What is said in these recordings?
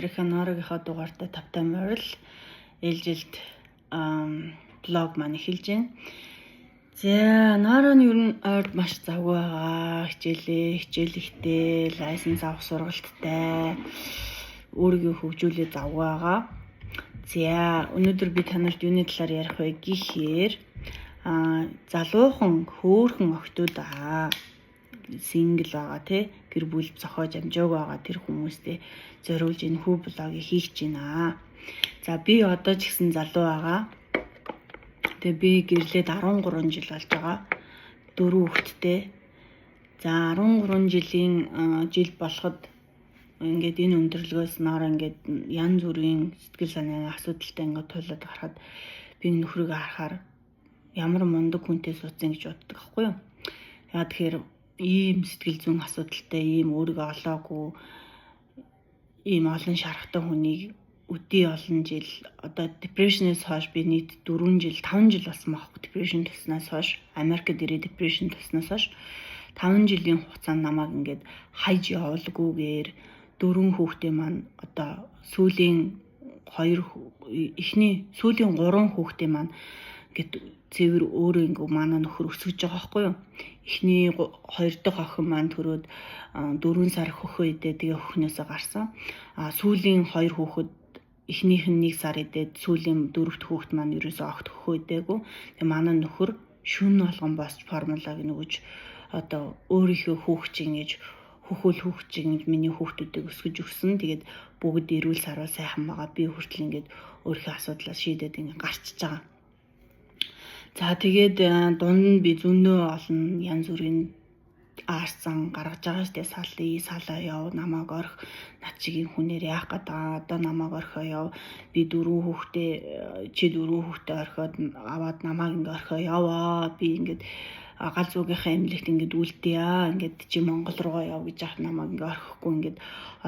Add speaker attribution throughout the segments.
Speaker 1: Эрика Норогийнхоо дугаартай тавтай морил ээлжилд блог маань эхэлж байна. За, Нора нь ер нь ойрд маш завгүй байгаа. Хичээл ихтэй, лайсенс авах сургалттай, өөрийгөө хөгжүүлээ завгүй байгаа. За, өнөөдөр би танарт юуны талаар ярих вэ гэхээр залуухан хөөрхөн охтууд сингл байгаа тий, гэр бүл зохиож амжааг байгаа тэр хүмүүстэй зориулж энэ хүү блогийг хийх гэж байна. За, би одоо ч гэсэн залуу байгаа. Тэгээ би гэрлээд 13 жил болж байгаа. 4 хүүхэдтэй. За 13 жилийн жил болоход ингээд энэ өндөрлгөөс Нора ингээд янз бүрийн сэтгэл санааны асуудалтай ингээд тулаад гарахад би нөхрөөгөө харахаар ямар мундаг хүнтэй суудсан гэж боддог аахгүй юу. Яа тэгэхээр ийм сэтгэл зүйн асуудалтай, ийм өөрийгөө олоогүй, ийм олон шарахтай хүнийг өдий олон жил одоо депрешнээс хойш би нийт 4 жил 5 жил болсон байхгүй депрешн туснаас хойш Америкт ирээ депрешн туснаас хойш 5 жилийн хугацаанд намайг ингээд хайж явуулгүйгээр 4 хүүхдээ маань одоо сүүлийн 3 хүүхдээ маань ингээд цэвэр өөрөө ингээд манай нөхөр өсгөж байгаа байхгүй юу. Эхний 2 дахь охин маань төрөөд 4 сар хөхөө идээ тэгээ хөхнөөсөө гарсан. Сүүлийн 2 хүүхэд эхнийх нь 1 сар идээд сүүлийн 4 дахь хүүхэд маань ерөөсөө огт хөхөө идээгүй. Тэгээ манай нөхөр шүн болгон босч формулаг нөгөж одоо өөрийнхөө хүүхчийн гэж хүүхчийн миний хүүхдүүдийг өсгөж өгсөн. Тэгээд бүгд эрүүл сарвал сайхан байгаа. Би хүртэл ингээд өөрийнхөө асуудлаа шийдээд ингээд гарчиж байгаа. За тэгээд дунд нь би зөндөө олон янз бүрийн арсан гаргаж байгаа штэ салаа яв намайг орх над чигийн хүнээр яах гэдэг одоо намайг орхоо яв би 4 хүүхдээ чи 4 хүүхдээ орхиод аваад намайг ингээ орхоо яваа би ингээд гал зүгийнхээ эмнэлэгт ингээд үлдээе ингээд чи Монгол руугаа яв гэж яах намайг ингээ орхихгүй ингээд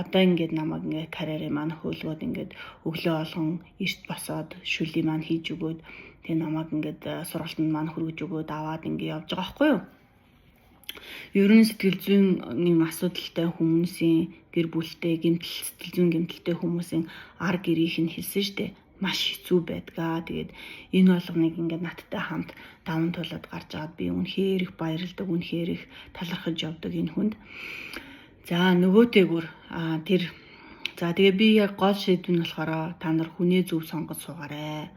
Speaker 1: одоо ингээд намайг ингээ карьерээ маань хөөлгөөд ингээд өглөө болгон эрт босоод шүлий маань хийж өгөөд тэгээ намайг ингээд сургалтанд маань хөргөж өгөөд аваад ингээ явж байгаа байхгүй юу. Ерөн сэтгэл зүйн асуудалтай хүмүүсийн гэр бүлтэй сэтгэл зүйн гэмтэлтэй хүмүүсийн ар гэрийнх нь хэлсэн штэ маш хэцүү байдгаа. Тэгээд энэ болгоныг ингээд надтай хамт даван туулаад гарч аваад би үнэхээр их баярлдаг, үнэхээр их талархаж явдаг энэ хүнд. За нөгөөтэйгүр тэгээ би яг гол шийдвэр нь болохоор та нар хүнээ зөв сонгож суугаарай.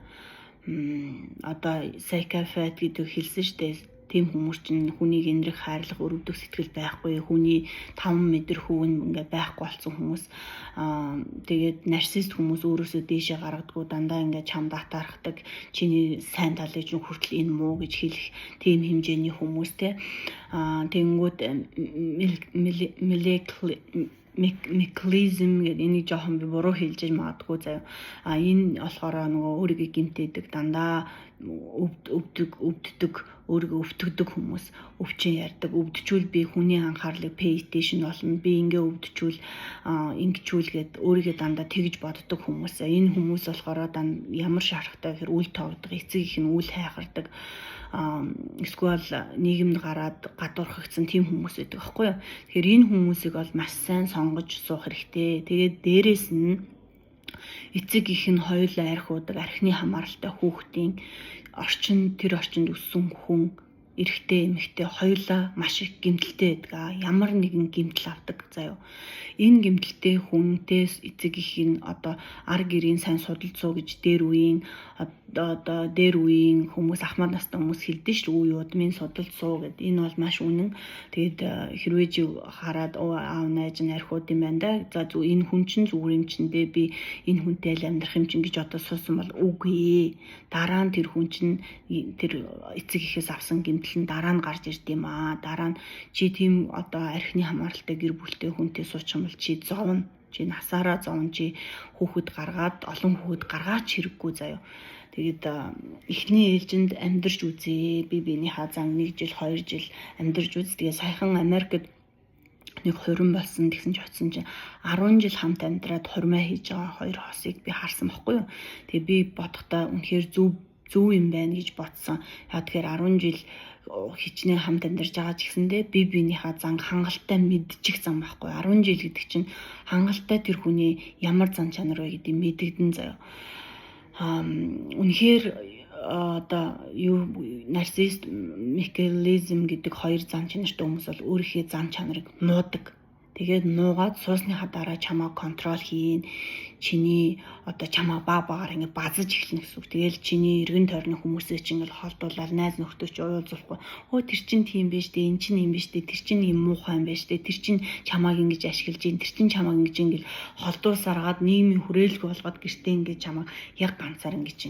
Speaker 1: Одоо psychopathy гэдэг хэлсэн штэ. Тийм хүмүүс чинь хүнийг энэрх хайрлах өрөвдөх сэтгэл байхгүй, хүний 5 метр хүүн ингээ байхгүй болсон хүмүүс. Тэгээд нарцист хүмүүс өөрөөсөө дээшээ гаргадаггүй дандаа ингээ чамд атаархдаг, чиний сайн талыг чинь хүртэл энэ муу гэж хэлэх тийм хэмжээний хүмүүстэй. Тэнгүүд механизм гэдэг энийг жоохон би буруу хэлж магадгүй заяа. Энэ болохоор нөгөө өөрийгөө гэмтээдэг дандаа өвддөг өөрийгөө өвтгдөг хүмүүс өвчин ярьдаг. Өвдчүүл би хүний анхаарлыг pay attention болно. Би ингээ өвдчүүл ингэчүүлгээд өөрийгөө дандаа тэгж боддог хүмүүс. Энэ хүмүүс болохоор ямар шарахтай гэхээр үл тоогддог, эцэг их нь үл хайхардаг. Эсвэл нийгэмд гараад гадуурхагдсан тийм хүмүүс байдаг байхгүй юу. Тэгэхээр энэ хүмүүсийг бол маш сайн сонгож суух хэрэгтэй. Тэгээд дээрэс нь эцэг их нь хоёулаа арх удаг, архины хамааралтай хүүхдийн тэр орчинд өссөн хүн эрэгтэй эмэгтэй хоёулаа маш их гэмтэлтэй байдаг. Ямар нэгэн гэмтэл авдаг заяа. Энэ гэмтэлтэй хүнтэй эцэг их нь одоо ар гэрийн сайн судалцуу гэж дээр үеийн хүмүүс ахмад настай хүмүүс хэлдэг шүү. Үе удмын судалцуу гэдэг. Энэ бол маш үнэн. Тэгээд хэрвээ чи хараад аав найз нь архиуд юм байна да. За зөв энэ хүн чинь зүгээр юм чинь дээ би энэ хүнтэй л амьдрах юм чинь гэж одоо суусан бол үгүй. Дараа нь тэр хүн чинь тэр эцэг ихээс авсан гэмтэл нь дараа нь гарч ирд юм аа. Дараа нь чи тийм одоо архины хамааралтай гэр бүлтэй хүнтэй суучих юм бол чи зовно. Чи насаараа зовно, чи олон хүүхэд гаргаач хэрэггүй заяа. Тэгээд эхний ээлжинд амьдарч үзье. Би биений хазан 1 жил 2 жил амьдарч үз. Тэгээ саяхан Америкт нэг хурим болсон гэсэн ч очсон чинь 10 жил хамт амьдраад хурмаа хийж байгаа 2 хосыг би харсан байхгүй юу. Тэгээ би бодохдоо үнэхээр зөв зөв юм байна гэж бодсон. Яа тэгэхээр 10 жил хичнээн хамт амьдарч байгаа ч гэсэндээ бие биенийхээ занг хангалттай мэдчих зам байхгүй. 10 жил гэдэг чинь хангалттай тэр хүний ямар зан чанар вэ гэдгийг мэдэгдэн заяа. Үнэхээр одоо юу нарцист механизм гэдэг хоёр зан чанартай хүмүүс бол өөрийнхөө зан чанарыг нуудаг. Тэгээд нуугаад суусныхаа дараа чамаа контрол хийн. Чиний одоо чамаа багаар ингэ базаж эхлэнэ гэсэн үг. Тэгэл чиний эргэн тойрны хүмүүсээ чинь ингээл холдуулаад найз нөхдөд ч уулзуулахгүй. Өө тэр чин тийм биш дээ, эн чин юм биш дээ, тэр чин юм муухай юм биш дээ, тэр чин чамааг ингэж ашиглаж ийн, тэр чин чамааг ингэж ингээл холдуулсараад нийгмийн хүрээлэг болгоод гэртээ ингэж чамааг яг ганцаар ингэж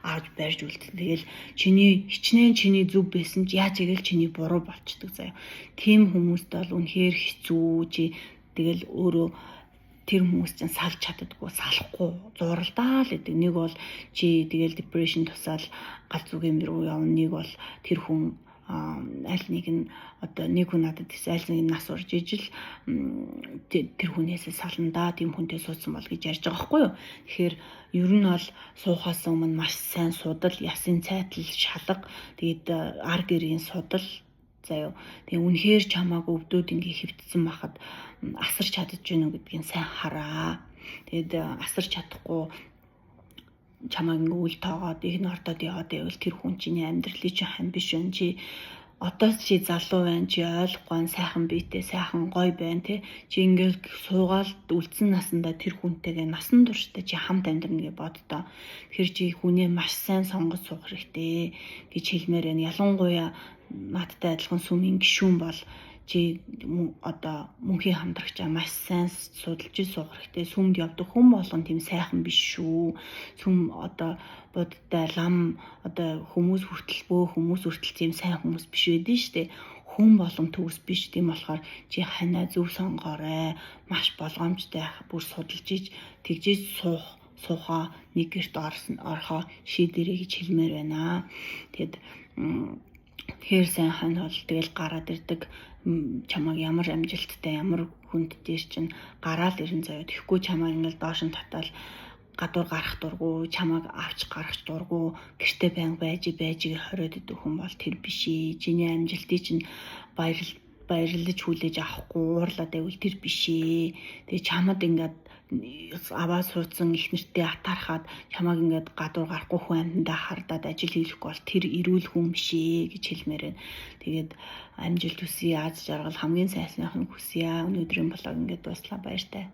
Speaker 1: аавж барьж үлдэн. Тэгэл хичнээн чиний зүв байсан ч яаж игээл чиний буруу болчдөг заяа. Тийм хүмүүст бол үнэхээр хэцүү. Тэгэл өөрөө тэр хүмүүс чинь салж чаддаггүй, салахгүй, зуралдаа л гэдэг. Нэг бол чи тэгэл depression тусаал галз үгийн рүү явна. Нэг бол тэр хүн аль нэг нь одоо нэг хүн надад аль нэг нас урж ижил тэр хүнээс саландаа тийм хүнтэй суудсан бол гэж ярьж байгаа байхгүй юу. Тэгэхээр ер нь бол суухаас өмнө маш сайн судал, ясын цайтал, шалга, тэгээд ар гэрийн судал заяа. Тэгээ үнэхээр чамааг өвдөд ингээ хөвтсөн байхад асарч чадаж гэнэ гэдгийг сайн хараа. Тэгээд асарч чадахгүй чамааг ингээ үл тоогоод их нортод яваад байвал тэр хүн чиний амьдралын чинь хань биш байна. Чи одоо чи залуу байна, чи ойлгохгүй, сайхан биетэй, сайхан гоё байна те. Чи ингээл суугаал үлдсэн насандаа тэр хүнтэйгээ насан туршдаа чи хамт амьдрна гэж боддоо. Тэгэхээр чи хүнээ маш сайн сонгож суух хэрэгтэй гэж хэлмээр байна. Ялангуяа надтай адилхан сүмийн гишүүн бол чи одоо мөнхийн хамтрагчаа маш сайн судалж суух хэрэгтэй. Сүмд явдаг хүн болгон тийм сайхан биш шүү. Сүм одоо будтай лам одоо хүмүүс хүртэл тийм сайн хүмүүс биш байдэн штэ. Хүн болон төвс биш. Тийм болохоор чи ханаа зөв сонгоорой. Маш болгоомжтой бүр судалж иж тэгжээж суухаа нэг гэрт орхоо шийдэрэй гэж хэлмээр байна. Тэгэд тэгэхээр сайн хань бол тэгэл гараад ирдэг. Чамааг ямар амжилттай ямар хүнд дээр чинь гараал ирэн заяа. Тэгэхгүй чамааг ингээл доош нь татаал гадуур гарах дурггүй, чамааг авч гарах дурггүй, гэртээ байнга байж хориод идэх хүн бол тэр биш ээ. Чиний амжилтыг чинь баярлаж хүлээж авахгүй уурлаад байвал тэр биш ээ. Тэгээ чамд ингээд аваа суудсан их нэртэй атаархаад чамааг ингээд гадуур гарахгүй хүн амьдаа хардаад ажил хийхгүй бол тэр эрүүл хүн биш ээ гэж хэлмээр байна. Тэгээд амжилт хүсье, аз жаргал хамгийн сайсныхын хүсье. Өнөөдрийн блог ингээд дуслаа, баяртай.